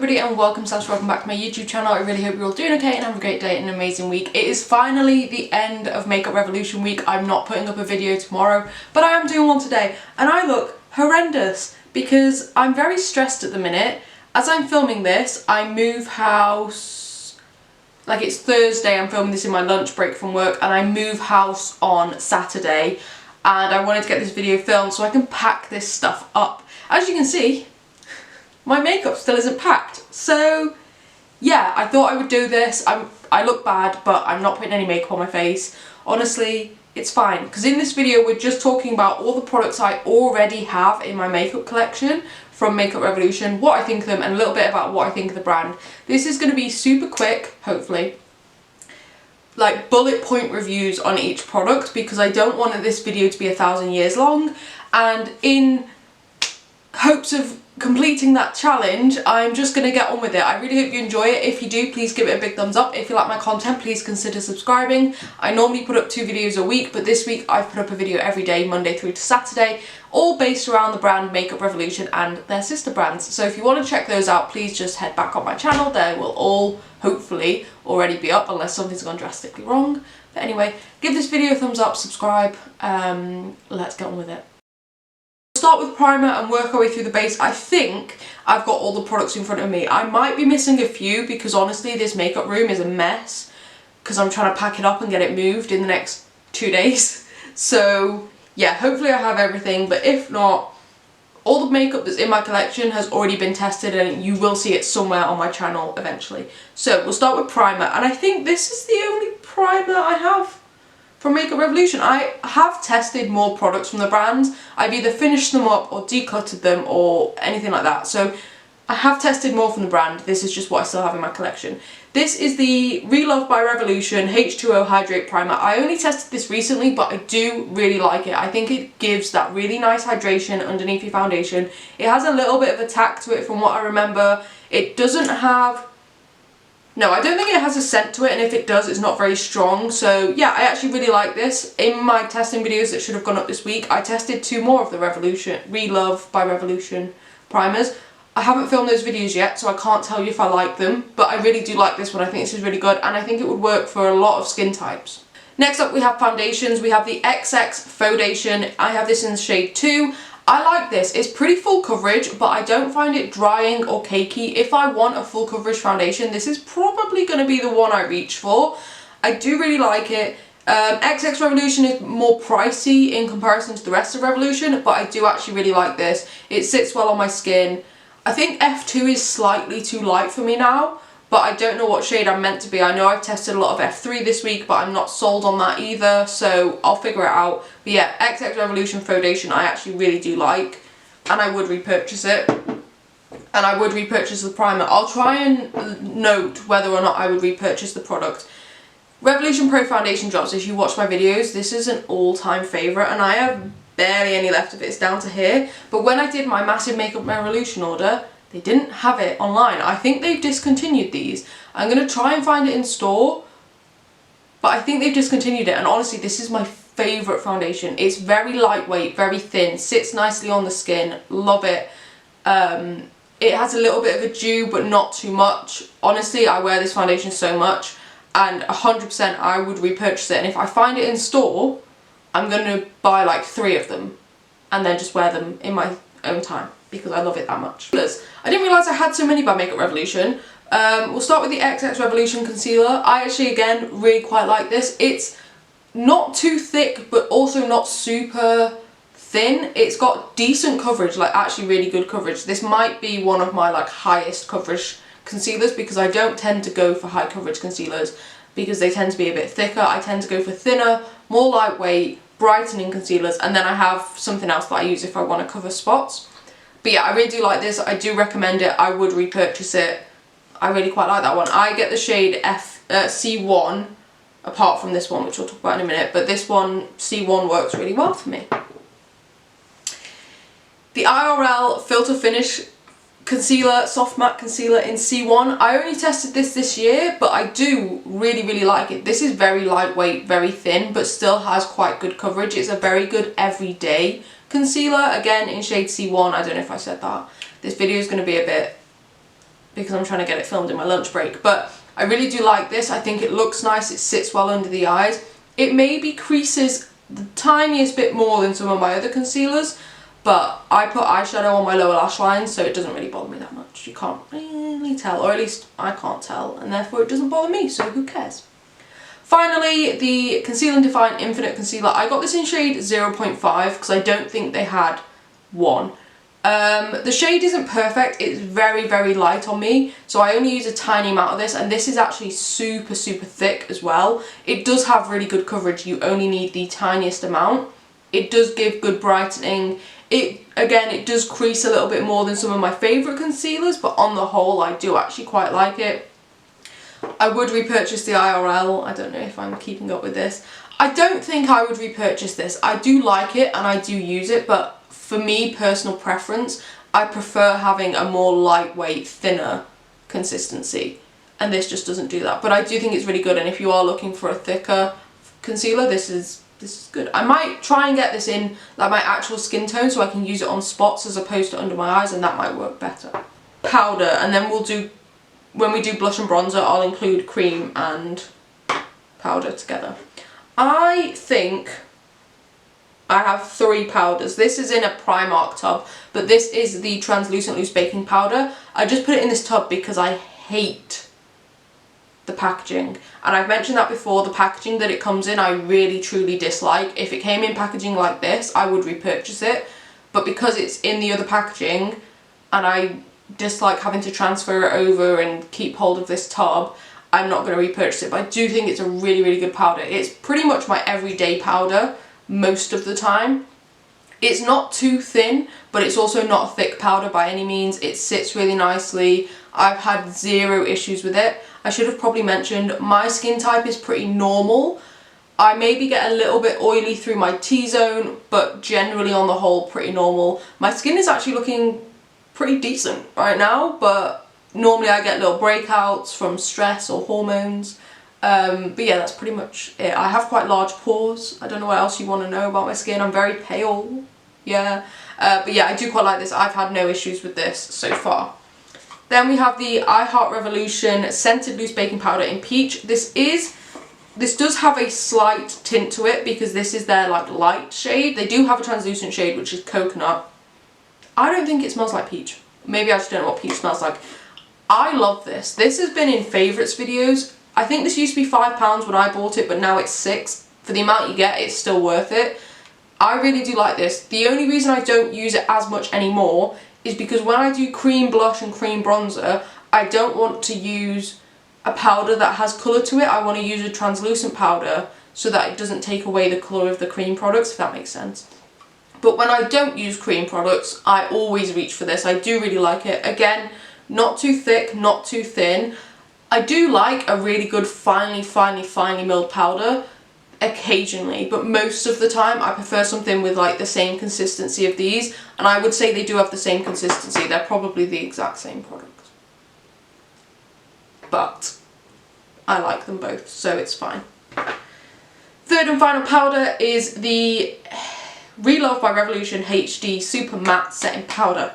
everybody and welcome back to my YouTube channel. I really hope you're all doing okay and have a great day and an amazing week. It is finally the end of Makeup Revolution week. I'm not putting up a video tomorrow, but I am doing one today and I look horrendous because I'm very stressed at the minute. As I'm filming this, I move house, like it's Thursday, I'm filming this in my lunch break from work, and I move house on Saturday, and I wanted to get this video filmed so I can pack this stuff up. As you can see, my makeup still isn't packed, so yeah, I thought I would do this. I look bad, but I'm not putting any makeup on my face. Honestly, it's fine, because in this video we're just talking about all the products I already have in my makeup collection from Makeup Revolution, what I think of them, and a little bit about what I think of the brand. This is going to be super quick, hopefully, like bullet point reviews on each product, because I don't want this video to be 1,000 years long, and in hopes of completing that challenge, I'm just going to get on with it. I really hope you enjoy it. If you do, please give it a big thumbs up. If you like my content, please consider subscribing. I normally put up 2 videos a week, but this week I've put up a video every day, Monday through to Saturday, all based around the brand Makeup Revolution and their sister brands. So if you want to check those out, please just head back on my channel. They will all hopefully already be up unless something's gone drastically wrong. But anyway, give this video a thumbs up, subscribe, let's get on with it. Start with primer and work our way through the base. I think I've got all the products in front of me. I might be missing a few because honestly this makeup room is a mess because I'm trying to pack it up and get it moved in the next 2 days. So yeah, hopefully I have everything, but if not, all the makeup that's in my collection has already been tested and you will see it somewhere on my channel eventually. So we'll start with primer, and I think this is the only primer I have from Makeup Revolution. I have tested more products from the brand. I've either finished them up or decluttered them or anything like that. So I have tested more from the brand. This is just what I still have in my collection. This is the Relove by Revolution H2O Hydrate Primer. I only tested this recently, but I do really like it. I think it gives that really nice hydration underneath your foundation. It has a little bit of a tack to it from what I remember. It doesn't have... No, I don't think it has a scent to it, and if it does, it's not very strong. So yeah, I actually really like this. In my testing videos that should have gone up this week, I tested 2 more of the Relove by Revolution primers. I haven't filmed those videos yet, so I can't tell you if I like them, but I really do like this one. I think this is really good, and I think it would work for a lot of skin types. Next up we have foundations. We have the XX Foundation. I have this in the shade 2. I like this. It's pretty full coverage, but I don't find it drying or cakey. If I want a full coverage foundation, this is probably going to be the one I reach for. I do really like it. XX Revolution is more pricey in comparison to the rest of Revolution, but I do actually really like this. It sits well on my skin. I think F2 is slightly too light for me now, but I don't know what shade I'm meant to be. I know I've tested a lot of F3 this week, but I'm not sold on that either, so I'll figure it out. But yeah, XX Revolution Foundation I actually really do like, and I would repurchase it. And I would repurchase the primer. I'll try and note whether or not I would repurchase the product. Revolution Pro Foundation Drops, if you watch my videos, this is an all-time favourite, and I have barely any left of it. It's down to here. But when I did my massive Makeup Revolution order, they didn't have it online. I think they've discontinued these. I'm going to try and find it in store, but I think they've discontinued it, and honestly this is my favourite foundation. It's very lightweight, very thin, sits nicely on the skin, love it. It has a little bit of a dew but not too much. Honestly, I wear this foundation so much, and 100% I would repurchase it, and if I find it in store, I'm going to buy like 3 of them and then just wear them in my own time, because I love it that much. I didn't realise I had so many by Makeup Revolution. We'll start with the XX Revolution Concealer. I actually, again, really quite like this. It's not too thick, but also not super thin. It's got decent coverage, like actually really good coverage. This might be one of my like highest coverage concealers, because I don't tend to go for high coverage concealers because they tend to be a bit thicker. I tend to go for thinner, more lightweight, brightening concealers, and then I have something else that I use if I want to cover spots. But yeah, I really do like this. I do recommend it. I would repurchase it. I really quite like that one. I get the shade C1, apart from this one, which we'll talk about in a minute, but this one, C1, works really well for me. The IRL Filter Finish Concealer, Soft Matte Concealer in C1. I only tested this year, but I do really like it. This is very lightweight, very thin, but still has quite good coverage. It's a very good everyday concealer, again in shade C1. I don't know if I said that. This video is going to be a bit because I'm trying to get it filmed in my lunch break. But I really do like this. I think it looks nice. It sits well under the eyes. It maybe creases the tiniest bit more than some of my other concealers, but I put eyeshadow on my lower lash line, so it doesn't really bother me that much. You can't really tell, or at least I can't tell, and therefore it doesn't bother me, so who cares? Finally, the Conceal and Define Infinite Concealer. I got this in shade 0.5 because I don't think they had one. The shade isn't perfect. It's very, very light on me, so I only use a tiny amount of this, and this is actually super, super thick as well. It does have really good coverage. You only need the tiniest amount. It does give good brightening. Again, it does crease a little bit more than some of my favourite concealers, but on the whole, I do actually quite like it. I would repurchase the IRL. I don't know if I'm keeping up with this. I don't think I would repurchase this. I do like it and I do use it, but for me, personal preference, I prefer having a more lightweight, thinner consistency. And this just doesn't do that. But I do think it's really good, and if you are looking for a thicker concealer, this is good. I might try and get this in like my actual skin tone so I can use it on spots as opposed to under my eyes, and that might work better. Powder, and then when we do blush and bronzer, I'll include cream and powder together. I think I have 3 powders. This is in a Primark tub, but this is the translucent loose baking powder. I just put it in this tub because I hate the packaging, and I've mentioned that before. The packaging that it comes in I really truly dislike. If it came in packaging like this, I would repurchase it, but because it's in the other packaging and I dislike having to transfer it over and keep hold of this tub, I'm not going to repurchase it. But I do think it's a really, really good powder. It's pretty much my everyday powder most of the time. It's not too thin, but it's also not a thick powder by any means. It sits really nicely. I've had 0 issues with it. I should have probably mentioned my skin type is pretty normal. I maybe get a little bit oily through my T-zone, but generally on the whole pretty normal. My skin is actually looking pretty decent right now, but normally I get little breakouts from stress or hormones. But yeah, that's pretty much it. I have quite large pores. I don't know what else you want to know about my skin. I'm very pale. Yeah. But yeah, I do quite like this. I've had no issues with this so far. Then we have the I Heart Revolution Scented Loose Baking Powder in Peach. This does have a slight tint to it because this is their like light shade. They do have a translucent shade which is coconut. I don't think it smells like peach. Maybe I just don't know what peach smells like. I love this. This has been in favourites videos. I think this used to be £5 when I bought it, but now it's £6. For the amount you get, it's still worth it. I really do like this. The only reason I don't use it as much anymore is because when I do cream blush and cream bronzer, I don't want to use a powder that has colour to it. I want to use a translucent powder so that it doesn't take away the colour of the cream products, if that makes sense. But when I don't use cream products, I always reach for this. I do really like it. Again, not too thick, not too thin. I do like a really good finely milled powder occasionally, but most of the time I prefer something with like the same consistency of these, and I would say they do have the same consistency. They're probably the exact same product. But I like them both, so it's fine. Third and final powder is the Relove by Revolution HD Super Matte Setting Powder.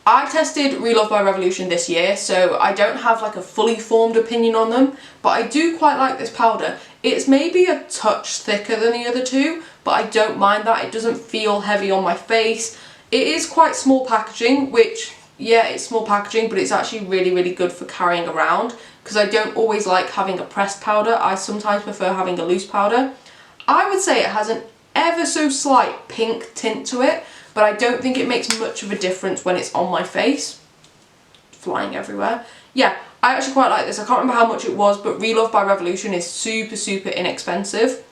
I tested Relove by Revolution this year, so I don't have like a fully formed opinion on them, but I do quite like this powder. It's maybe a touch thicker than the other two, but I don't mind that. It doesn't feel heavy on my face. It is quite small packaging, which, yeah, it's small packaging, but it's actually really, really good for carrying around, because I don't always like having a pressed powder. I sometimes prefer having a loose powder. I would say it has an ever so slight pink tint to it, but I don't think it makes much of a difference when it's on my face. Flying everywhere. Yeah, I actually quite like this. I can't remember how much it was, but Relove by Revolution is super, super inexpensive.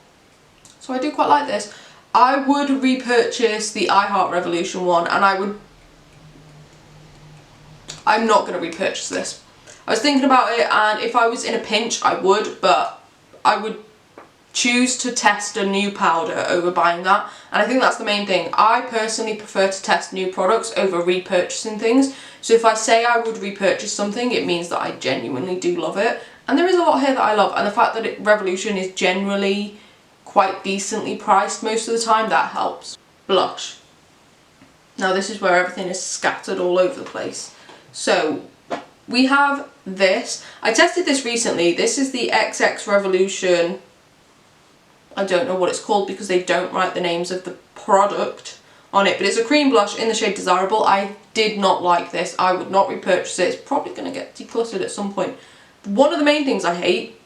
So I do quite like this. I would repurchase the I Heart Revolution one, and I'm not going to repurchase this. I was thinking about it, and if I was in a pinch, I would, but I would choose to test a new powder over buying that, and I think that's the main thing. I personally prefer to test new products over repurchasing things, so if I say I would repurchase something, it means that I genuinely do love it, and there is a lot here that I love, and the fact that Revolution is generally quite decently priced most of the time, that helps. Blush. Now this is where everything is scattered all over the place. So We have this. I tested this recently. This is the XX Revolution. I don't know what it's called because they don't write the names of the product on it, but it's a cream blush in the shade Desirable. I did not like this. I would not repurchase it. It's probably going to get decluttered at some point. One of the main things I hate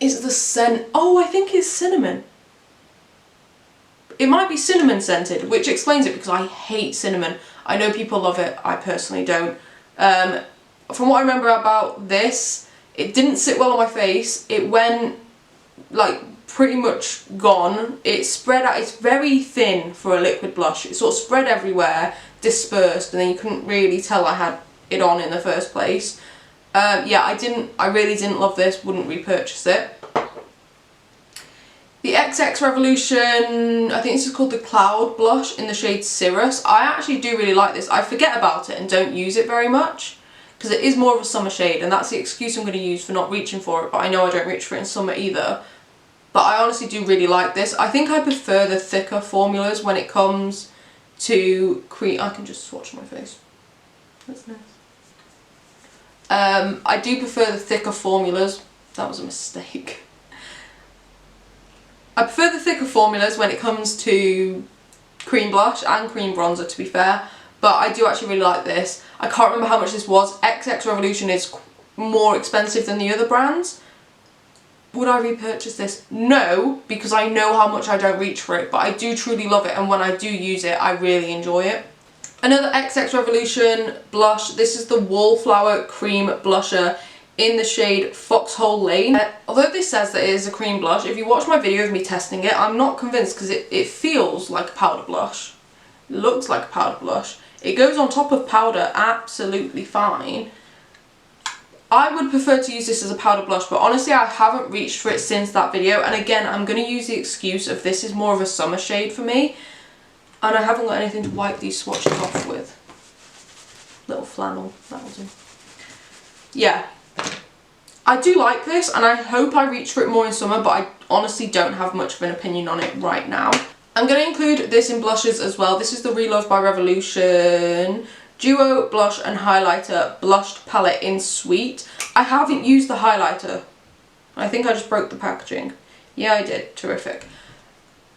is the scent. Oh, I think it's cinnamon. It might be cinnamon scented, which explains it because I hate cinnamon. I know people love it. I personally don't. From what I remember about this, it didn't sit well on my face. It went like pretty much gone. It spread out. It's very thin for a liquid blush. It sort of spread everywhere, dispersed, and then you couldn't really tell I had it on in the first place. Yeah, I really didn't love this. Wouldn't repurchase it. The XX Revolution, I think this is called the Cloud Blush in the shade Cirrus. I actually do really like this. I forget about it and don't use it very much because it is more of a summer shade, and that's the excuse I'm going to use for not reaching for it, but I know I don't reach for it in summer either. But I honestly do really like this. I think I prefer the thicker formulas when it comes to cream. I can just swatch my face. That's nice. I do prefer the thicker formulas. That was a mistake. I prefer the thicker formulas when it comes to cream blush and cream bronzer, to be fair, but I do actually really like this. I can't remember how much this was. XX Revolution is more expensive than the other brands. Would I repurchase this? No, because I know how much I don't reach for it, but I do truly love it, and when I do use it, I really enjoy it. Another XX Revolution blush. This is the Wallflower Cream Blusher in the shade Foxhole Lane. Although this says that it is a cream blush, if you watch my video of me testing it, I'm not convinced because it feels like a powder blush. It looks like a powder blush. It goes on top of powder absolutely fine. I would prefer to use this as a powder blush, but honestly I haven't reached for it since that video, and again I'm going to use the excuse of this is more of a summer shade for me, and I haven't got anything to wipe these swatches off with. Little flannel, that'll do. Yeah. I do like this, and I hope I reach for it more in summer, but I honestly don't have much of an opinion on it right now. I'm going to include this in blushes as well. This is the Relove by Revolution Duo Blush and Highlighter Blushed Palette in Sweet. I haven't used the highlighter. I think I just broke the packaging. Yeah, I did. Terrific.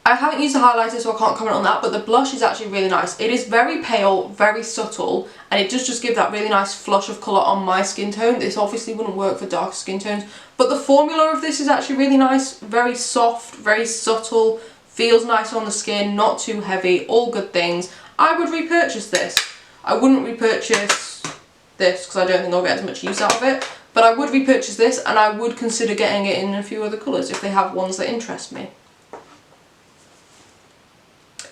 I haven't used the highlighter, so I can't comment on that, but the blush is actually really nice. It is very pale, very subtle, and it does just give that really nice flush of colour on my skin tone. This obviously wouldn't work for darker skin tones, but the formula of this is actually really nice. Very soft, very subtle, feels nice on the skin, not too heavy, all good things. I would repurchase this. I wouldn't repurchase this because I don't think I'll get as much use out of it, but I would repurchase this, and I would consider getting it in a few other colours if they have ones that interest me.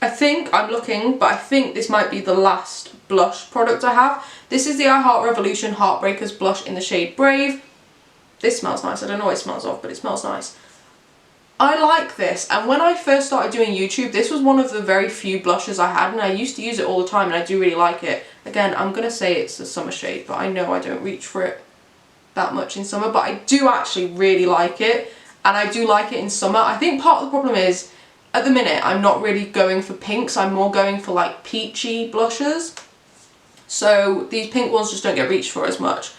I think, I'm looking, but I think this might be the last blush product I have. This is the I Heart Revolution Heartbreakers blush in the shade Brave. This smells nice. I don't know what it smells of, but it smells nice. I like this, and when I first started doing YouTube, this was one of the very few blushes I had, and I used to use it all the time, and I do really like it. Again, I'm going to say it's a summer shade, but I know I don't reach for it that much in summer, but I do actually really like it, and I do like it in summer. I think part of the problem is, at the minute, I'm not really going for pinks, I'm more going for like peachy blushes. So these pink ones just don't get reached for as much.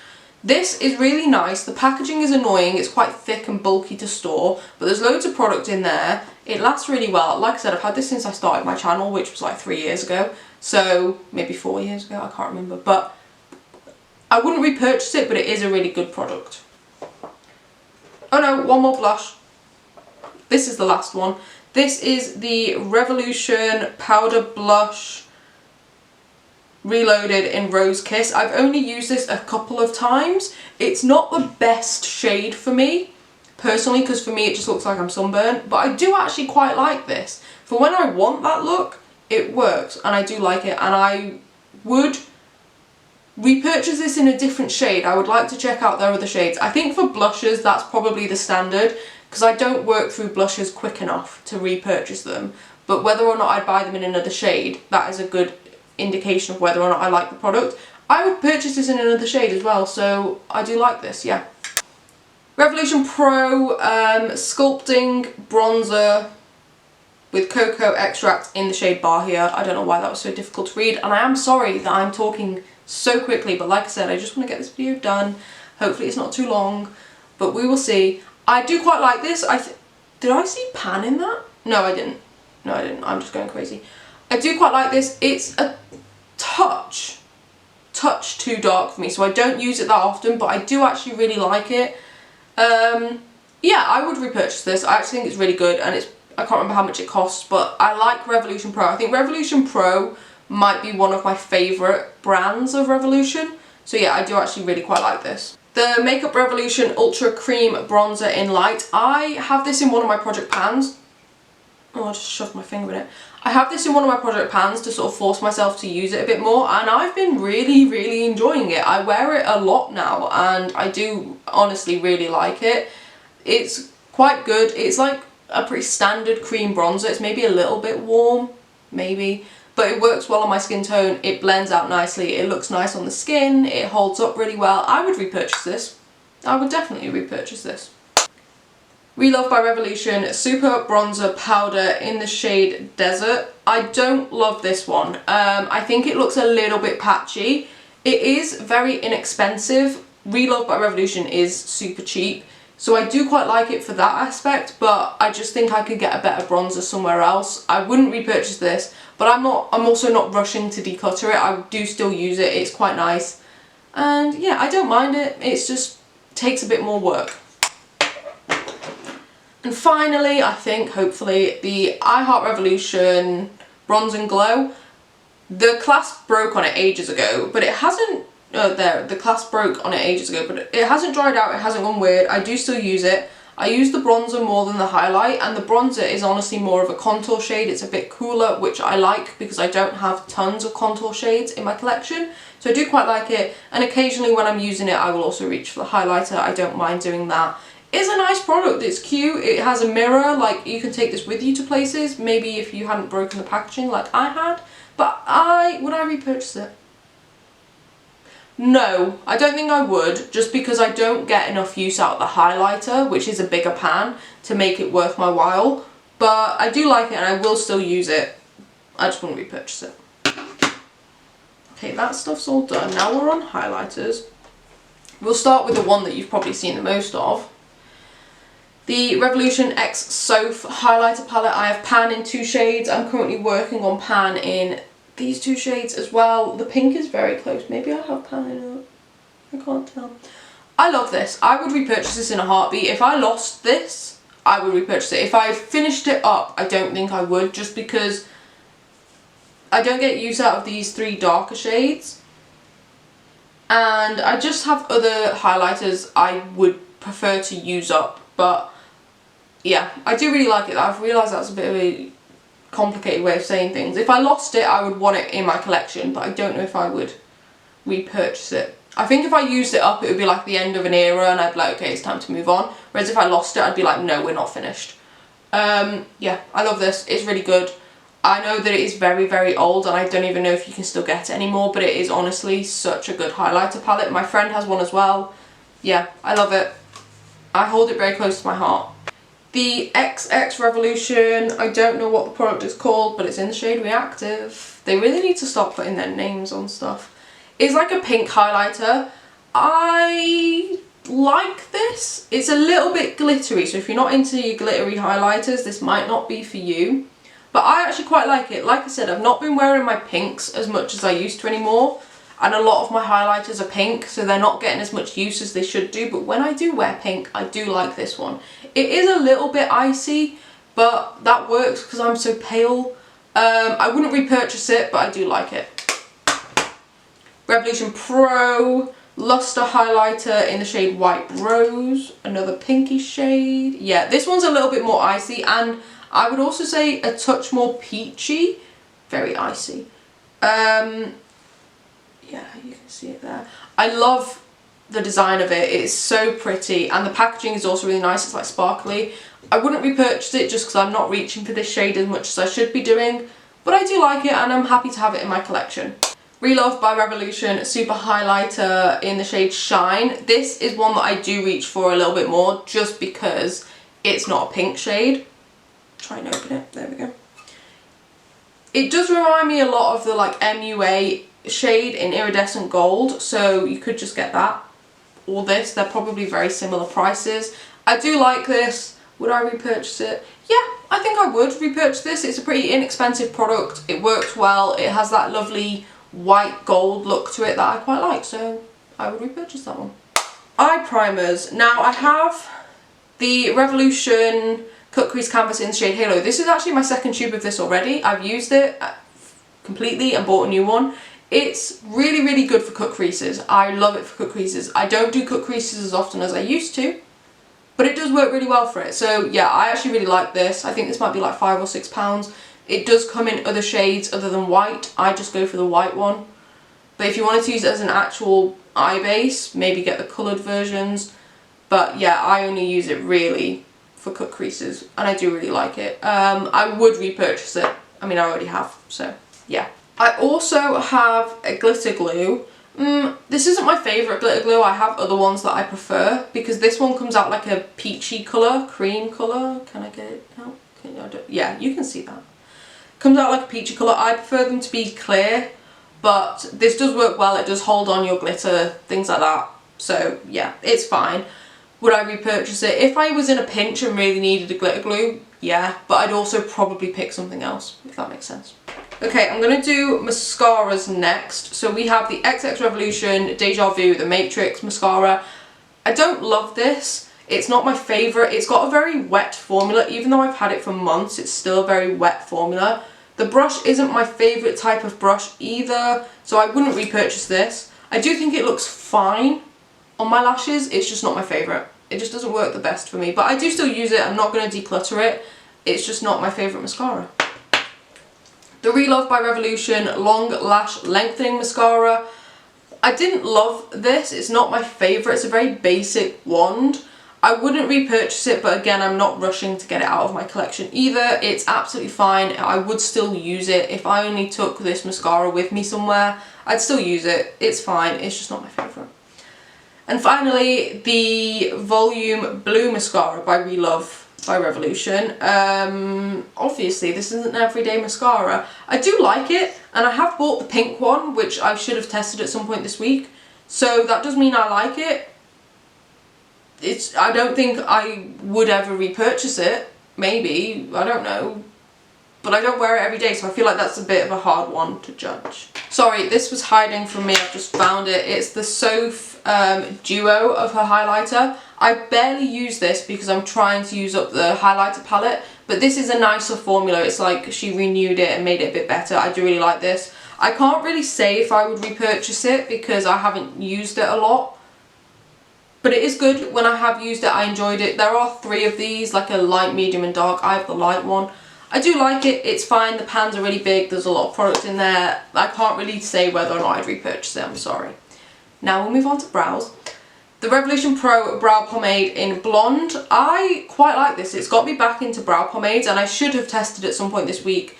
This is really nice. The packaging is annoying. It's quite thick and bulky to store, but there's loads of product in there. It lasts really well. Like I said, I've had this since I started my channel, which was like 3 years ago. So maybe 4 years ago, I can't remember. But I wouldn't repurchase it, but it is a really good product. Oh no, one more blush. This is the last one. This is the Revolution Powder Blush Reloaded in Rose Kiss. I've only used this a couple of times. It's not the best shade for me, personally, because for me it just looks like I'm sunburnt, but I do actually quite like this. For when I want that look, it works, and I do like it, and I would repurchase this in a different shade. I would like to check out their other shades. I think for blushes, that's probably the standard, because I don't work through blushes quick enough to repurchase them, but whether or not I'd buy them in another shade, that is a good indication of whether or not I like the product. I would purchase this in another shade as well, so I do like this, yeah. Revolution Pro Sculpting Bronzer with Cocoa Extract in the shade Bahia. I don't know why that was so difficult to read, and I am sorry that I'm talking so quickly, but like I said, I just want to get this video done. Hopefully it's not too long, but we will see. I do quite like this. Did I see pan in that? No, I didn't. No, I didn't. I'm just going crazy. I do quite like this. It's a touch too dark for me, so I don't use it that often, but I do actually really like it. Yeah, I would repurchase this. I actually think it's really good, and I can't remember how much it costs, but I like Revolution Pro. I think Revolution Pro might be one of my favourite brands of Revolution. So yeah, I do actually really quite like this. The Makeup Revolution Ultra Cream Bronzer in Light. I have this in one of my project pans. Oh, I just shoved my finger in it. I have this in one of my project pans to sort of force myself to use it a bit more, and I've been really enjoying it. I wear it a lot now, and I do honestly really like it. It's quite good. It's like a pretty standard cream bronzer. It's maybe a little bit warm, maybe, but it works well on my skin tone. It blends out nicely. It looks nice on the skin. It holds up really well. I would repurchase this. I would definitely repurchase this. Relove by Revolution Super Bronzer Powder in the shade Desert. I don't love this one. I think it looks a little bit patchy. It is very inexpensive. Relove by Revolution is super cheap, so I do quite like it for that aspect, but I just think I could get a better bronzer somewhere else. I wouldn't repurchase this, but I'm also not rushing to declutter it. I do still use it. It's quite nice. And yeah, I don't mind it. It's just takes a bit more work. And finally, I think, hopefully, the I Heart Revolution Bronze and Glow. The clasp broke on it ages ago, but it hasn't, the clasp broke on it ages ago, but it hasn't dried out, it hasn't gone weird. I do still use it. I use the bronzer more than the highlight, and the bronzer is honestly more of a contour shade. It's a bit cooler, which I like because I don't have tons of contour shades in my collection. So I do quite like it, and occasionally when I'm using it, I will also reach for the highlighter. I don't mind doing that. It's a nice product, it's cute, it has a mirror, like you can take this with you to places, maybe if you hadn't broken the packaging like I had, but would I repurchase it? No, I don't think I would, just because I don't get enough use out of the highlighter, which is a bigger pan, to make it worth my while, but I do like it and I will still use it. I just wouldn't repurchase it. Okay, that stuff's all done. Now we're on highlighters. We'll start with the one that you've probably seen the most of. The Revolution X Soph highlighter palette. I have pan in 2 shades. I'm currently working on pan in these 2 shades as well. The pink is very close. Maybe I have pan in it. I can't tell. I love this. I would repurchase this in a heartbeat. If I lost this, I would repurchase it. If I finished it up, I don't think I would, just because I don't get use out of these 3 darker shades. And I just have other highlighters I would prefer to use up, but yeah, I do really like it. I've realised that's a bit of a complicated way of saying things. If I lost it, I would want it in my collection, but I don't know if I would repurchase it. I think if I used it up, it would be like the end of an era and I'd be like, okay, it's time to move on. Whereas if I lost it, I'd be like, no, we're not finished. Yeah, I love this. It's really good. I know that it is very old and I don't even know if you can still get it anymore, but it is honestly such a good highlighter palette. My friend has one as well. Yeah, I love it. I hold it very close to my heart. The XX Revolution, I don't know what the product is called, but it's in the shade Reactive. They really need to stop putting their names on stuff. It's like a pink highlighter. I like this. It's a little bit glittery, so if you're not into your glittery highlighters, this might not be for you. But I actually quite like it. Like I said, I've not been wearing my pinks as much as I used to anymore. And a lot of my highlighters are pink, so they're not getting as much use as they should do. But when I do wear pink, I do like this one. It is a little bit icy, but that works because I'm so pale. I wouldn't repurchase it, but I do like it. Revolution Pro Luster Highlighter in the shade White Rose. Another pinky shade. Yeah, this one's a little bit more icy, and I would also say a touch more peachy. Very icy. Yeah, you can see it there. I love the design of it. It's so pretty, and the packaging is also really nice. It's like sparkly. I wouldn't repurchase it just because I'm not reaching for this shade as much as I should be doing, but I do like it and I'm happy to have it in my collection. Relove by Revolution Super Highlighter in the shade Shine. This is one that I do reach for a little bit more just because it's not a pink shade. Try and open it. There we go. It does remind me a lot of the like MUA shade in iridescent gold, so you could just get that or this. They're probably very similar prices. I do like this. Would I repurchase it? Yeah, I think I would repurchase this. It's a pretty inexpensive product. It works well. It has that lovely white gold look to it that I quite like, so I would repurchase that one. Eye primers. Now I have the Revolution Cut Crease Canvas in the shade Halo. This is actually my second tube of this already. I've used it completely and bought a new one. It's really, really good for cut creases. I love it for cut creases. I don't do cut creases as often as I used to, but it does work really well for it. So yeah, I actually really like this. I think this might be like £5 or £6. It does come in other shades other than white. I just go for the white one. But if you wanted to use it as an actual eye base, maybe get the coloured versions. But yeah, I only use it really for cut creases, and I do really like it. I would repurchase it. I mean, I already have, so yeah. I also have a glitter glue. This isn't my favourite glitter glue. I have other ones that I prefer, because this one comes out like a peachy colour, cream colour. Can I get it out? Yeah, you can see that. Comes out like a peachy colour. I prefer them to be clear, but this does work well. It does hold on your glitter, things like that. So yeah, it's fine. Would I repurchase it? If I was in a pinch and really needed a glitter glue, yeah, but I'd also probably pick something else, if that makes sense. Okay, I'm going to do mascaras next. So we have the XX Revolution Deja Vu, the Matrix mascara. I don't love this. It's not my favourite. It's got a very wet formula. Even though I've had it for months, it's still a very wet formula. The brush isn't my favourite type of brush either, so I wouldn't repurchase this. I do think it looks fine on my lashes. It's just not my favourite. It just doesn't work the best for me, but I do still use it. I'm not going to declutter it. It's just not my favourite mascara. The Relove by Revolution Long Lash Lengthening Mascara. I didn't love this. It's not my favourite. It's a very basic wand. I wouldn't repurchase it, but again, I'm not rushing to get it out of my collection either. It's absolutely fine. I would still use it. If I only took this mascara with me somewhere, I'd still use it. It's fine. It's just not my favourite. And finally, the Volume Blue Mascara by Relove by Revolution. Obviously, this isn't an everyday mascara. I do like it, and I have bought the pink one, which I should have tested at some point this week. So that does mean I like it. I don't think I would ever repurchase it. Maybe, I don't know. But I don't wear it every day, so I feel like that's a bit of a hard one to judge. Sorry, this was hiding from me. I've just found it. It's the Soph Duo of her highlighter. I barely use this because I'm trying to use up the highlighter palette, but this is a nicer formula. It's like she renewed it and made it a bit better. I do really like this. I can't really say if I would repurchase it because I haven't used it a lot, but it is good. When I have used it, I enjoyed it. There are 3 of these, like a light, medium and dark. I have the light one. I do like it. It's fine. The pans are really big. There's a lot of product in there. I can't really say whether or not I'd repurchase it. I'm sorry. Now we'll move on to brows. The Revolution Pro Brow Pomade in Blonde. I quite like this. It's got me back into brow pomades, and I should have tested at some point this week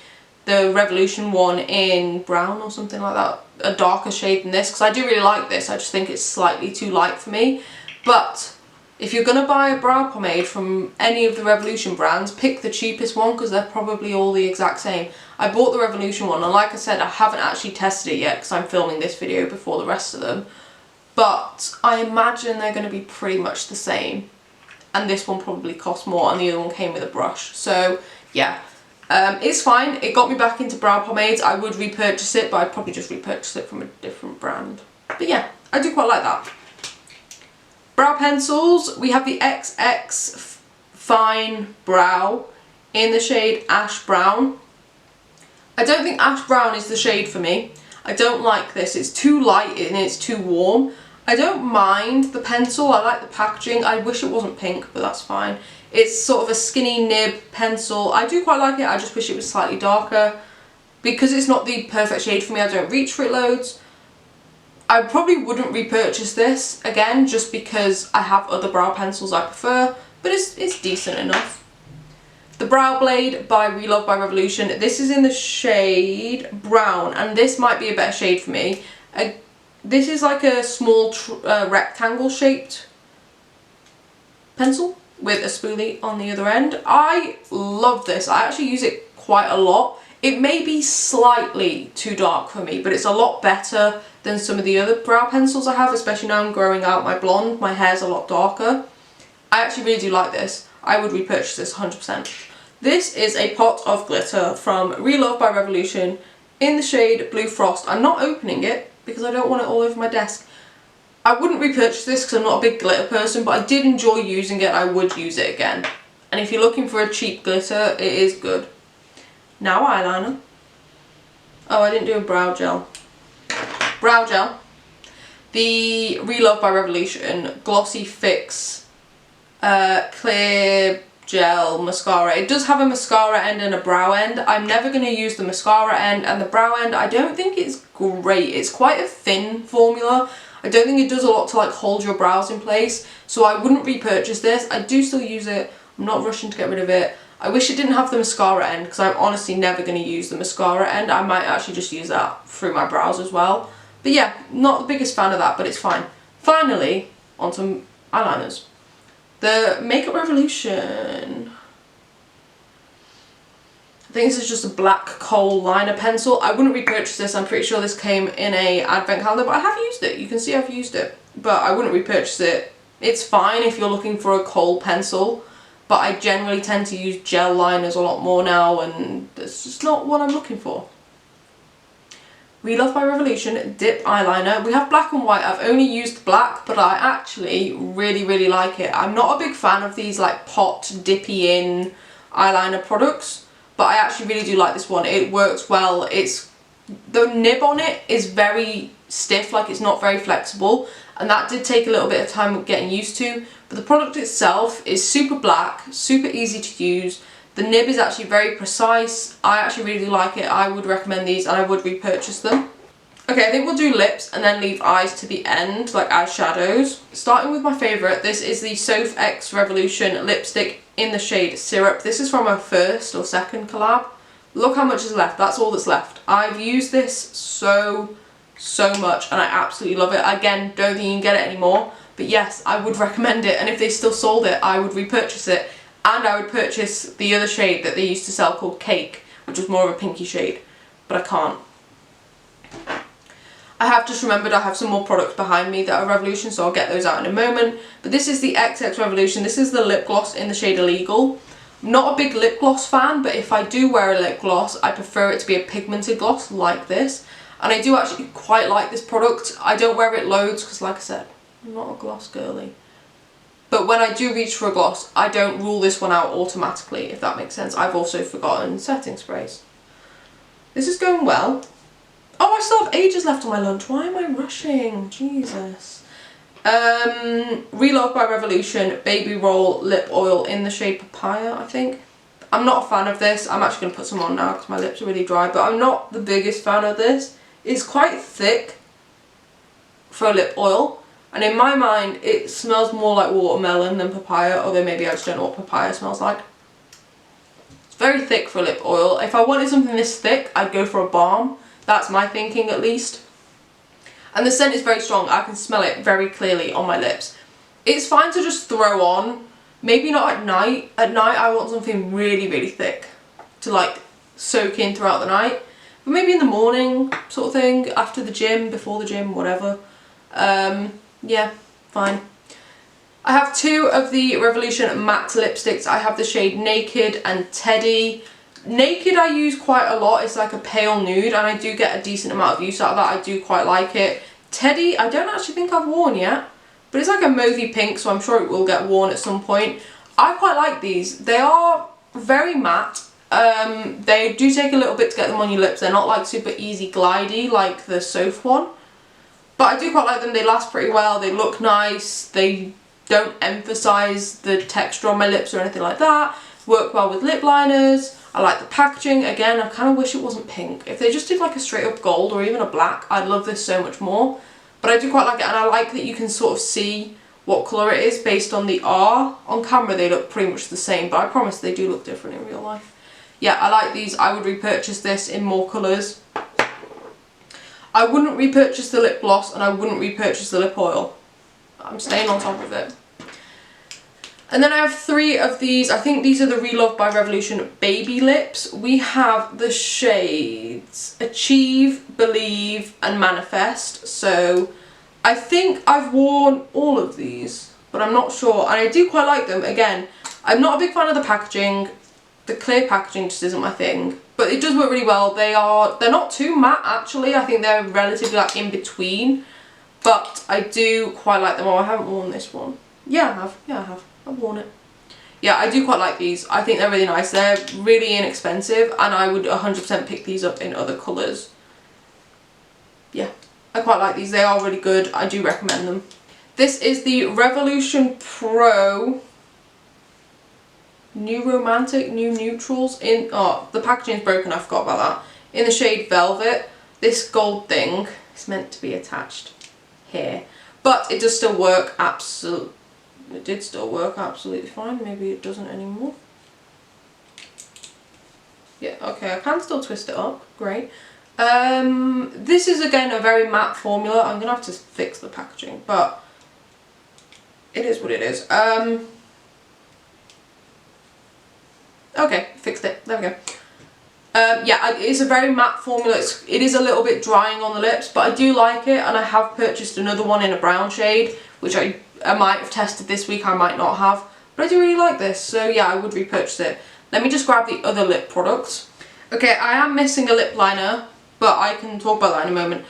the Revolution one in brown or something like that. A darker shade than this, because I do really like this. I just think it's slightly too light for me. But if you're going to buy a brow pomade from any of the Revolution brands, pick the cheapest one because they're probably all the exact same. I bought the Revolution one, and like I said, I haven't actually tested it yet because I'm filming this video before the rest of them. But I imagine they're going to be pretty much the same. And this one probably cost more, and the other one came with a brush. So yeah, it's fine. It got me back into brow pomades. I would repurchase it, but I'd probably just repurchase it from a different brand. But yeah, I do quite like that. Brow pencils, we have the XX Fine Brow in the shade Ash Brown. I don't think Ash Brown is the shade for me. I don't like this. It's too light and it's too warm. I don't mind the pencil. I like the packaging. I wish it wasn't pink, but that's fine. It's sort of a skinny nib pencil. I do quite like it. I just wish it was slightly darker. Because it's not the perfect shade for me, I don't reach for it loads. I probably wouldn't repurchase this again just because I have other brow pencils I prefer, but it's decent enough. The Brow Blade by Relove by Revolution. This is in the shade Brown, and this might be a better shade for me. This is like a small rectangle shaped pencil with a spoolie on the other end. I love this. I actually use it quite a lot. It may be slightly too dark for me, but it's a lot better than some of the other brow pencils I have, especially now I'm growing out my blonde. My hair's a lot darker. I actually really do like this. I would repurchase this 100%. This is a pot of glitter from Relove by Revolution in the shade Blue Frost. I'm not opening it because I don't want it all over my desk. I wouldn't repurchase this because I'm not a big glitter person, but I did enjoy using it. I would use it again. And if you're looking for a cheap glitter, it is good. Now eyeliner. Oh, I didn't do a brow gel. Brow gel. The Relove by Revolution Glossy Fix Clear Gel Mascara. It does have a mascara end and a brow end. I'm never going to use the mascara end, and the brow end, I don't think it's great. It's quite a thin formula. I don't think it does a lot to like hold your brows in place, so I wouldn't repurchase this. I do still use it. I'm not rushing to get rid of it. I wish it didn't have the mascara end because I'm honestly never going to use the mascara end. I might actually just use that through my brows as well. But yeah, not the biggest fan of that, but it's fine. Finally, on some eyeliners. The Makeup Revolution. I think this is just a black kohl liner pencil. I wouldn't repurchase this. I'm pretty sure this came in a advent calendar, but I have used it. You can see I've used it, but I wouldn't repurchase it. It's fine if you're looking for a kohl pencil, but I generally tend to use gel liners a lot more now, and that's just not what I'm looking for. Relove by Revolution Dip Eyeliner. We have black and white. I've only used black, but I actually really like it. I'm not a big fan of these like pot dippy in eyeliner products, but I actually really do like this one. It works well. The nib on it is very stiff, like it's not very flexible, and that did take a little bit of time getting used to, but the product itself is super black, super easy to use. The nib is actually very precise. I actually really like it. I would recommend these and I would repurchase them. Okay, I think we'll do lips and then leave eyes to the end, like eyeshadows. Starting with my favourite, this is the Soph X Revolution lipstick in the shade Syrup. This is from our first or second collab. Look how much is left. That's all that's left. I've used this so much and I absolutely love it. Again, don't think you can get it anymore, but yes, I would recommend it, and if they still sold it, I would repurchase it. And I would purchase the other shade that they used to sell called Cake, which was more of a pinky shade, but I can't. I have just remembered I have some more products behind me that are Revolution, so I'll get those out in a moment. But this is the XX Revolution. This is the lip gloss in the shade Illegal. I'm not a big lip gloss fan, but if I do wear a lip gloss, I prefer it to be a pigmented gloss like this. And I do actually quite like this product. I don't wear it loads because, like I said, I'm not a gloss girly. But when I do reach for a gloss, I don't rule this one out automatically, if that makes sense. I've also forgotten setting sprays. This is going well. Oh, I still have ages left on my lunch. Why am I rushing? Jesus. Relove by Revolution Baby Roll Lip Oil in the shade Papaya, I think. I'm not a fan of this. I'm actually going to put some on now because my lips are really dry. But I'm not the biggest fan of this. It's quite thick for a lip oil. And in my mind, it smells more like watermelon than papaya, although maybe I just don't know what papaya smells like. It's very thick for lip oil. If I wanted something this thick, I'd go for a balm. That's my thinking, at least. And the scent is very strong. I can smell it very clearly on my lips. It's fine to just throw on. Maybe not at night. At night, I want something really thick to like soak in throughout the night. But maybe in the morning, sort of thing, after the gym, before the gym, whatever. Yeah, fine. I have two of the Revolution matte lipsticks. I have the shade Naked and Teddy. Naked I use quite a lot. It's like a pale nude and I do get a decent amount of use out of that. I do quite like it. Teddy, I don't actually think I've worn yet, but it's like a mauvey pink, so I'm sure it will get worn at some point. I quite like these. They are very matte. They do take a little bit to get them on your lips. They're not like super easy glidey like the Soph one. But I do quite like them. They last pretty well. They look nice. They don't emphasise the texture on my lips or anything like that. Work well with lip liners. I like the packaging. Again, I kind of wish it wasn't pink. If they just did like a straight up gold or even a black, I'd love this so much more. But I do quite like it, and I like that you can sort of see what colour it is based on the R. On camera they look pretty much the same, but I promise they do look different in real life. Yeah, I like these. I would repurchase this in more colours. I wouldn't repurchase the lip gloss and I wouldn't repurchase the lip oil. I'm staying on top of it. And then I have 3 of these. I think these are the Relove by Revolution Baby Lips. We have the shades Achieve, Believe and Manifest. So I think I've worn all of these, but I'm not sure. And I do quite like them. Again, I'm not a big fan of the packaging. The clear packaging just isn't my thing. But it does work really well. They're not too matte actually. I think they're relatively like in between. But I do quite like them. Oh, I haven't worn this one. Yeah, I have. Yeah, I have. I've worn it. Yeah, I do quite like these. I think they're really nice. They're really inexpensive and I would 100% pick these up in other colours. Yeah, I quite like these. They are really good. I do recommend them. This is the Revolution Pro New Romantic, New Neutrals in, oh, the packaging is broken, I forgot about that. In the shade Velvet. This gold thing is meant to be attached here. But it does still work absolutely. It did still work absolutely fine. Maybe it doesn't anymore. Yeah, okay, I can still twist it up. Great. This is again a very matte formula. I'm gonna have to fix the packaging, but it is what it is. Okay, fixed it. There we go. Yeah, it's a very matte formula. It is a little bit drying on the lips, but I do like it, and I have purchased another one in a brown shade, which I might have tested this week, I might not have, but I do really like this, so yeah, I would repurchase it. Let me just grab the other lip products. Okay, I am missing a lip liner, but I can talk about that in a moment.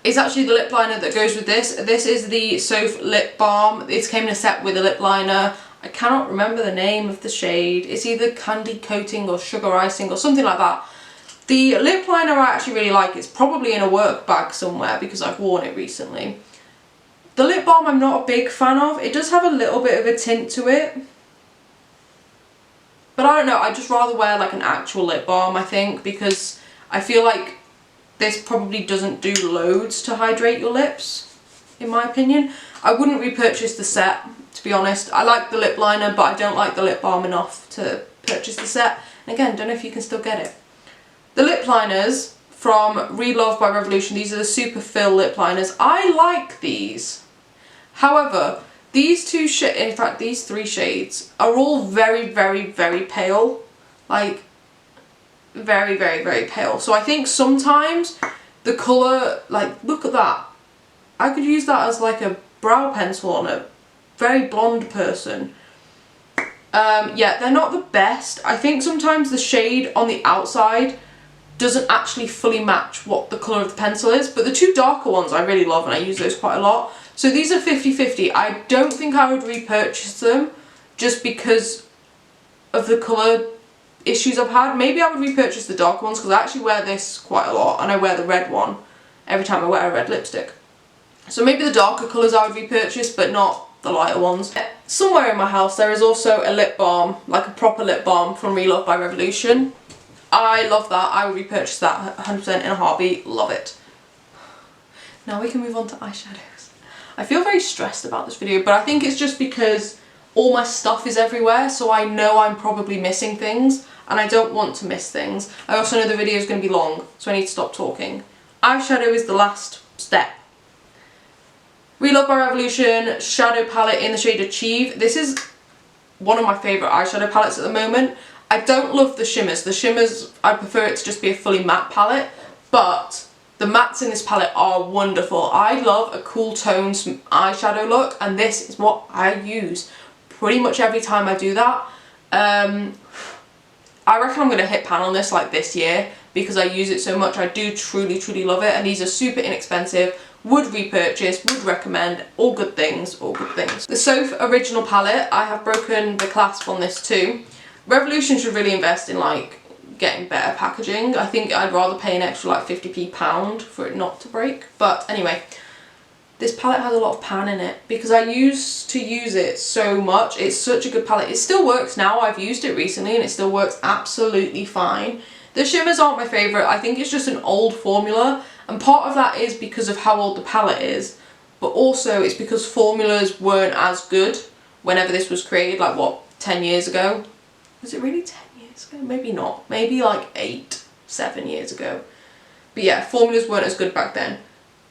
It's actually the lip liner that goes with this. This is the Soph Lip Balm. It came in a set with a lip liner. I cannot remember the name of the shade. It's either Candy Coating or Sugar Icing or something like that. The lip liner I actually really like. It's probably in a work bag somewhere because I've worn it recently. The lip balm I'm not a big fan of. It does have a little bit of a tint to it. But I don't know, I'd just rather wear like an actual lip balm, I think, because I feel like this probably doesn't do loads to hydrate your lips, in my opinion. I wouldn't repurchase the set, to be honest. I like the lip liner, but I don't like the lip balm enough to purchase the set. And again, don't know if you can still get it. The lip liners from Relove by Revolution, these are the Super Fill lip liners. I like these. However, these two shades, in fact these 3 shades, are all very, very, very pale. Like, very, very, very pale. So I think sometimes the colour, like, look at that. I could use that as like a brow pencil on a very blonde person. Yeah, they're not the best. I think sometimes the shade on the outside doesn't actually fully match what the colour of the pencil is, but the 2 darker ones I really love and I use those quite a lot. So these are 50-50. I don't think I would repurchase them just because of the colour issues I've had. Maybe I would repurchase the darker ones because I actually wear this quite a lot and I wear the red one every time I wear a red lipstick. So maybe the darker colours I would repurchase, but not the lighter ones. Somewhere in my house there is also a lip balm, like a proper lip balm from Relove by Revolution. I love that. I would repurchase that 100% in a heartbeat. Love it. Now we can move on to eyeshadows. I feel very stressed about this video, but I think it's just because all my stuff is everywhere, so I know I'm probably missing things, and I don't want to miss things. I also know the video is going to be long, so I need to stop talking. Eyeshadow is the last step. Relove by Revolution shadow palette in the shade Achieve. This is one of my favourite eyeshadow palettes at the moment. I don't love the shimmers. The shimmers, I prefer it to just be a fully matte palette, but the mattes in this palette are wonderful. I love a cool tones eyeshadow look, and this is what I use pretty much every time I do that. I reckon I'm going to hit pan on this like this year because I use it so much. I do truly, truly love it, and these are super inexpensive. Would repurchase, would recommend, all good things, all good things. The Soph original palette, I have broken the clasp on this too. Revolution should really invest in like getting better packaging. I think I'd rather pay an extra like 50p pound for it not to break. But anyway, this palette has a lot of pan in it because I used to use it so much. It's such a good palette. It still works now. I've used it recently and it still works absolutely fine. The shimmers aren't my favourite. I think it's just an old formula, and part of that is because of how old the palette is, but also it's because formulas weren't as good whenever this was created, like what, 10 years ago? Was it really 10 years ago? Maybe not. Maybe like 8, 7 years ago. But yeah, formulas weren't as good back then.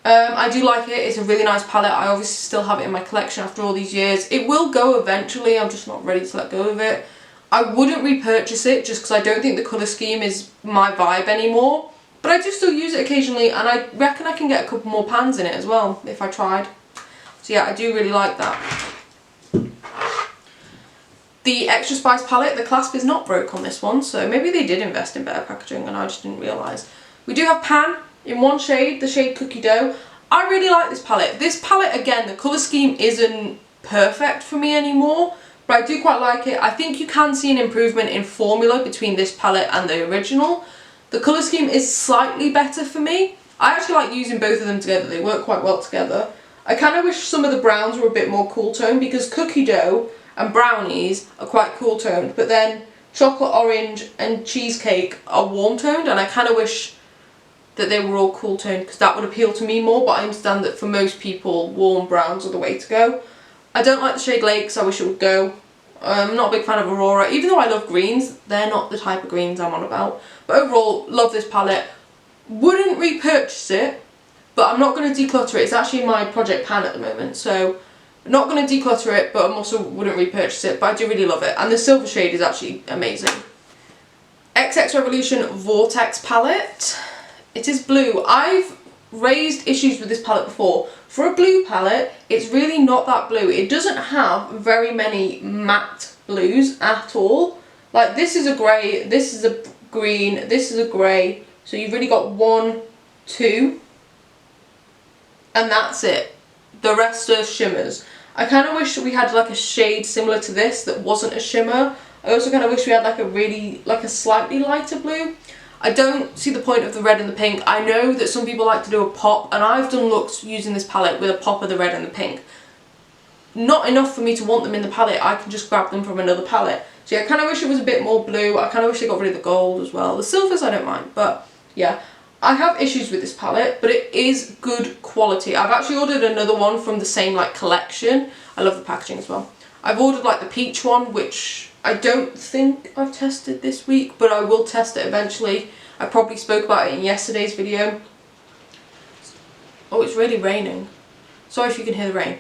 I do like it. It's a really nice palette. I obviously still have it in my collection after all these years. It will go eventually. I'm just not ready to let go of it. I wouldn't repurchase it just because I don't think the colour scheme is my vibe anymore. But I do still use it occasionally, and I reckon I can get a couple more pans in it as well if I tried. So yeah, I do really like that. The Extra Spice palette, the clasp is not broke on this one, so maybe they did invest in better packaging and I just didn't realise. We do have Pan in one shade, the shade Cookie Dough. I really like this palette. This palette, again, the colour scheme isn't perfect for me anymore, but I do quite like it. I think you can see an improvement in formula between this palette and the original. The colour scheme is slightly better for me. I actually like using both of them together. They work quite well together. I kind of wish some of the browns were a bit more cool toned, because Cookie Dough and Brownies are quite cool toned, but then Chocolate Orange and Cheesecake are warm toned, and I kind of wish that they were all cool toned because that would appeal to me more, but I understand that for most people warm browns are the way to go. I don't like the shade Lakes, I wish it would go. I'm not a big fan of Aurora, even though I love greens, they're not the type of greens I'm on about. But overall, love this palette. Wouldn't repurchase it, but I'm not going to declutter it. It's actually my project pan at the moment, so I'm not going to declutter it, but I also wouldn't repurchase it, but I do really love it. And the silver shade is actually amazing. XX Revolution Vortex palette. It is blue. I've raised issues with this palette before. For a blue palette, it's really not that blue. It doesn't have very many matte blues at all. Like, this is a grey, this is a green, this is a grey. So you've really got 1, 2, and that's it. The rest are shimmers. I kind of wish we had like a shade similar to this that wasn't a shimmer. I also kind of wish we had like a slightly lighter blue. I don't see the point of the red and the pink. I know that some people like to do a pop, and I've done looks using this palette with a pop of the red and the pink. Not enough for me to want them in the palette. I can just grab them from another palette. So yeah, I kind of wish it was a bit more blue. I kind of wish they got rid of the gold as well. The silvers I don't mind, but yeah. I have issues with this palette, but it is good quality. I've actually ordered another one from the same like collection. I love the packaging as well. I've ordered like the peach one, which I don't think I've tested this week, but I will test it eventually. I probably spoke about it in yesterday's video. Oh, it's really raining. Sorry if you can hear the rain.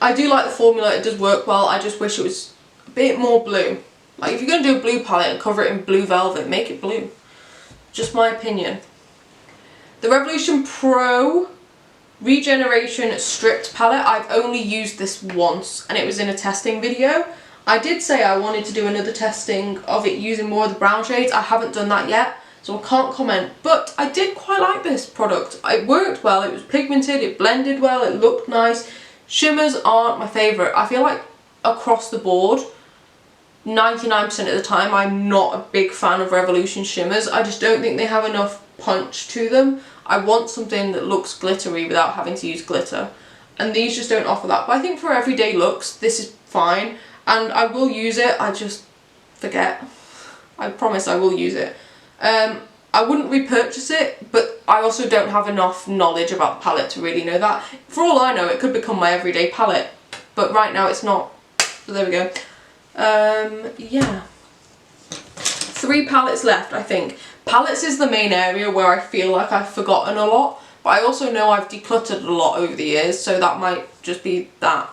I do like the formula, it does work well. I just wish it was a bit more blue. Like, if you're going to do a blue palette and cover it in blue velvet, make it blue. Just my opinion. The Revolution Pro Regeneration Stripped palette, I've only used this once, and it was in a testing video. I did say I wanted to do another testing of it using more of the brown shades. I haven't done that yet, so I can't comment, but I did quite like this product. It worked well, it was pigmented, it blended well, it looked nice. Shimmers aren't my favourite. I feel like across the board, 99% of the time, I'm not a big fan of Revolution shimmers. I just don't think they have enough punch to them. I want something that looks glittery without having to use glitter, and these just don't offer that. But I think for everyday looks, this is fine, and I will use it. I just forget. I promise I will use it. I wouldn't repurchase it, but I also don't have enough knowledge about the palette to really know that. For all I know, it could become my everyday palette, but right now it's not. So there we go. Yeah. 3 palettes left, I think. Palettes is the main area where I feel like I've forgotten a lot, but I also know I've decluttered a lot over the years, so that might just be that.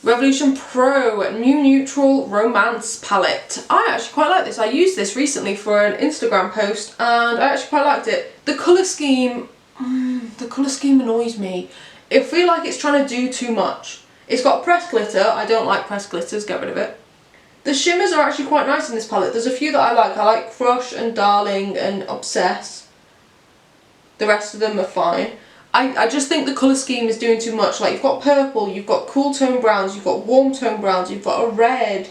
Revolution Pro New Neutral Romance palette. I actually quite like this. I used this recently for an Instagram post, and I actually quite liked it. The colour scheme annoys me. I feel like it's trying to do too much. It's got pressed glitter. I don't like pressed glitters, get rid of it. The shimmers are actually quite nice in this palette. There's a few that I like. I like Crush and Darling and Obsess. The rest of them are fine. I just think the colour scheme is doing too much. Like, you've got purple, you've got cool tone browns, you've got warm tone browns, you've got a red,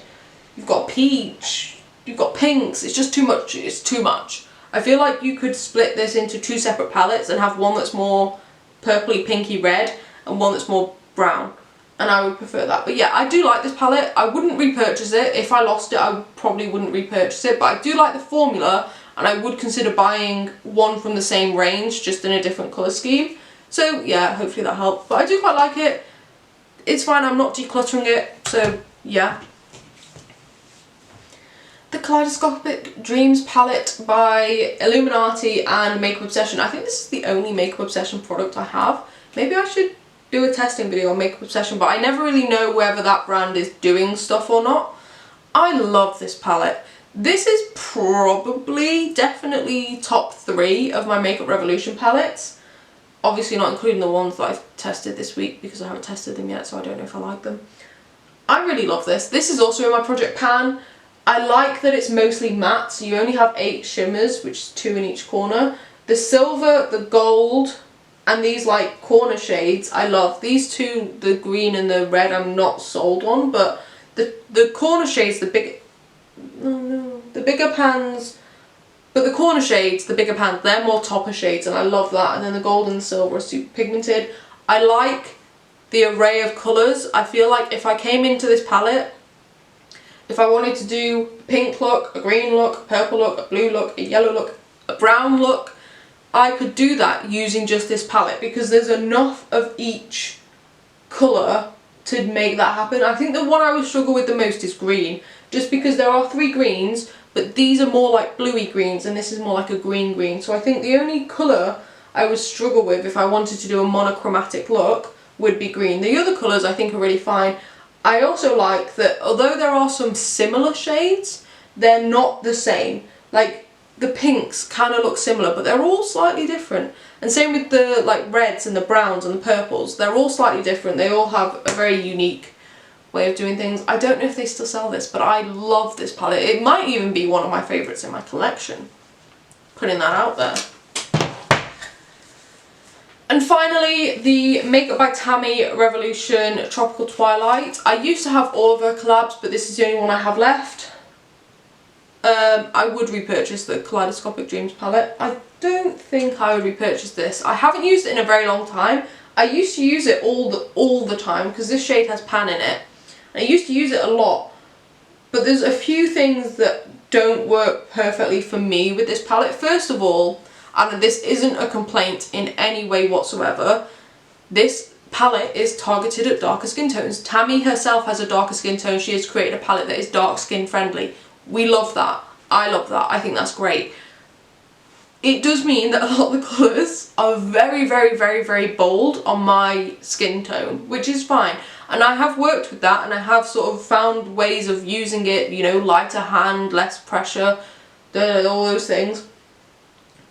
you've got peach, you've got pinks. It's just too much. It's too much. I feel like you could split this into 2 separate palettes and have one that's more purpley, pinky, red and one that's more brown. And I would prefer that. But yeah, I do like this palette. I wouldn't repurchase it. If I lost it, I probably wouldn't repurchase it. But I do like the formula, and I would consider buying one from the same range, just in a different colour scheme. So yeah, hopefully that helped. But I do quite like it. It's fine, I'm not decluttering it. So yeah. The Kaleidoscopic Dreams palette by Illuminati and Makeup Obsession. I think this is the only Makeup Obsession product I have. Maybe I should do a testing video on Makeup Obsession, but I never really know whether that brand is doing stuff or not. I love this palette. This is probably, definitely top 3 of my Makeup Revolution palettes. Obviously not including the ones that I've tested this week because I haven't tested them yet, so I don't know if I like them. I really love this. This is also in my project pan. I like that it's mostly matte, so you only have 8 shimmers, which is 2 in each corner. The silver, the gold, and these like corner shades, I love. These two, the green and the red, I'm not sold on, but the corner shades, the bigger pans, but the corner shades, the bigger pans, they're more topper shades, and I love that. And then the gold and the silver are super pigmented. I like the array of colours. I feel like if I came into this palette, if I wanted to do a pink look, a green look, a purple look, a blue look, a yellow look, a brown look, I could do that using just this palette because there's enough of each colour to make that happen. I think the one I would struggle with the most is green, just because there are 3 greens, but these are more like bluey greens and this is more like a green. So I think the only colour I would struggle with if I wanted to do a monochromatic look would be green. The other colours I think are really fine. I also like that although there are some similar shades, they're not the same. Like the pinks kind of look similar, but they're all slightly different. And same with the like reds and the browns and the purples. They're all slightly different. They all have a very unique way of doing things. I don't know if they still sell this, but I love this palette. It might even be one of my favourites in my collection. Putting that out there. And finally, the Makeup by Tammy Revolution Tropical Twilight. I used to have all of her collabs, but this is the only one I have left. I would repurchase the Kaleidoscopic Dreams palette. I don't think I would repurchase this. I haven't used it in a very long time. I used to use it all the time because this shade has pan in it. I used to use it a lot, but there's a few things that don't work perfectly for me with this palette. First of all, and this isn't a complaint in any way whatsoever, this palette is targeted at darker skin tones. Tammy herself has a darker skin tone. She has created a palette that is dark skin friendly. We love that. I love that. I think that's great. It does mean that a lot of the colours are very bold on my skin tone, which is fine. And I have worked with that and I have sort of found ways of using it, you know, lighter hand, less pressure, all those things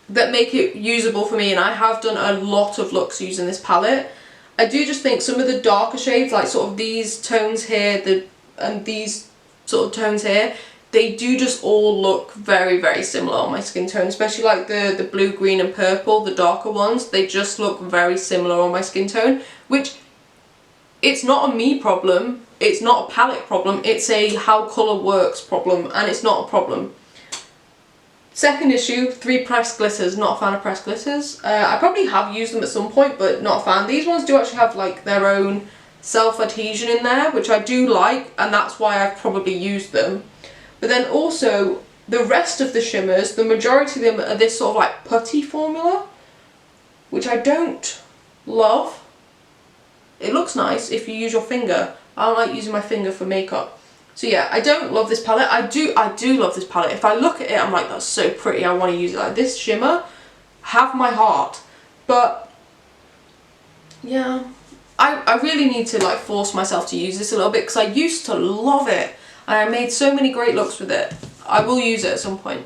that make it usable for me, and I have done a lot of looks using this palette. I do just think some of the darker shades, like sort of these tones here, and these sort of tones here, they do just all look very similar on my skin tone, especially like the blue, green and purple, the darker ones, they just look very similar on my skin tone, which it's not a me problem, it's not a palette problem, it's a how colour works problem, and it's not a problem. Second issue, 3 pressed glitters. Not a fan of pressed glitters. I probably have used them at some point, but not a fan. These ones do actually have like their own self-adhesion in there, which I do like, and that's why I've probably used them. But then also, the rest of the shimmers, the majority of them are this sort of like putty formula, which I don't love. It looks nice if you use your finger. I don't like using my finger for makeup. So yeah, I don't love this palette. I do love this palette. If I look at it, I'm like, that's so pretty, I want to use it. Like this shimmer, have my heart. But yeah, I really need to like force myself to use this a little bit because I used to love it. And I made so many great looks with it. I will use it at some point.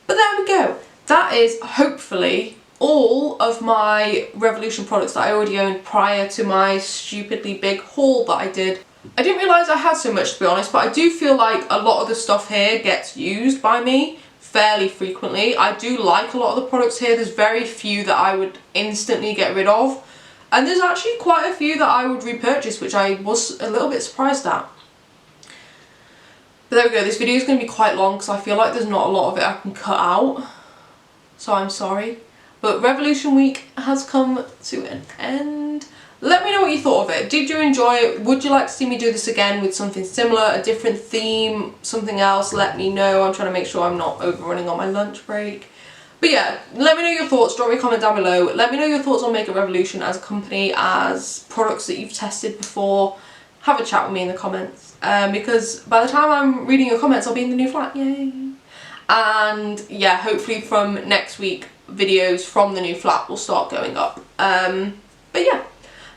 But there we go. That is hopefully all of my Revolution products that I already owned prior to my stupidly big haul that I did. I didn't realise I had so much, to be honest, but I do feel like a lot of the stuff here gets used by me fairly frequently. I do like a lot of the products here. There's very few that I would instantly get rid of, and there's actually quite a few that I would repurchase, which I was a little bit surprised at. But there we go, this video is going to be quite long because I feel like there's not a lot of it I can cut out, so I'm sorry. But Revolution Week has come to an end. Let me know what you thought of it. Did you enjoy it? Would you like to see me do this again with something similar, a different theme, something else? Let me know. I'm trying to make sure I'm not overrunning on my lunch break. But yeah, let me know your thoughts. Drop me a comment down below. Let me know your thoughts on Makeup Revolution as a company, as products that you've tested before. have a chat with me in the comments, because by the time I'm reading your comments I'll be in the new flat, yay! And yeah, hopefully from next week videos from the new flat will start going up. But yeah,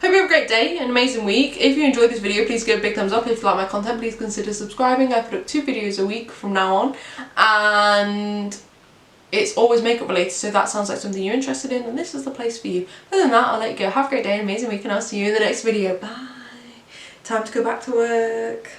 hope you have a great day, an amazing week. If you enjoyed this video, please give a big thumbs up. If you like my content, please consider subscribing. I put up 2 videos a week from now on, and it's always makeup related, so that sounds like something you're interested in, and this is the place for you. Other than that, I'll let you go. Have a great day, an amazing week, and I'll see you in the next video. Bye! Time to go back to work.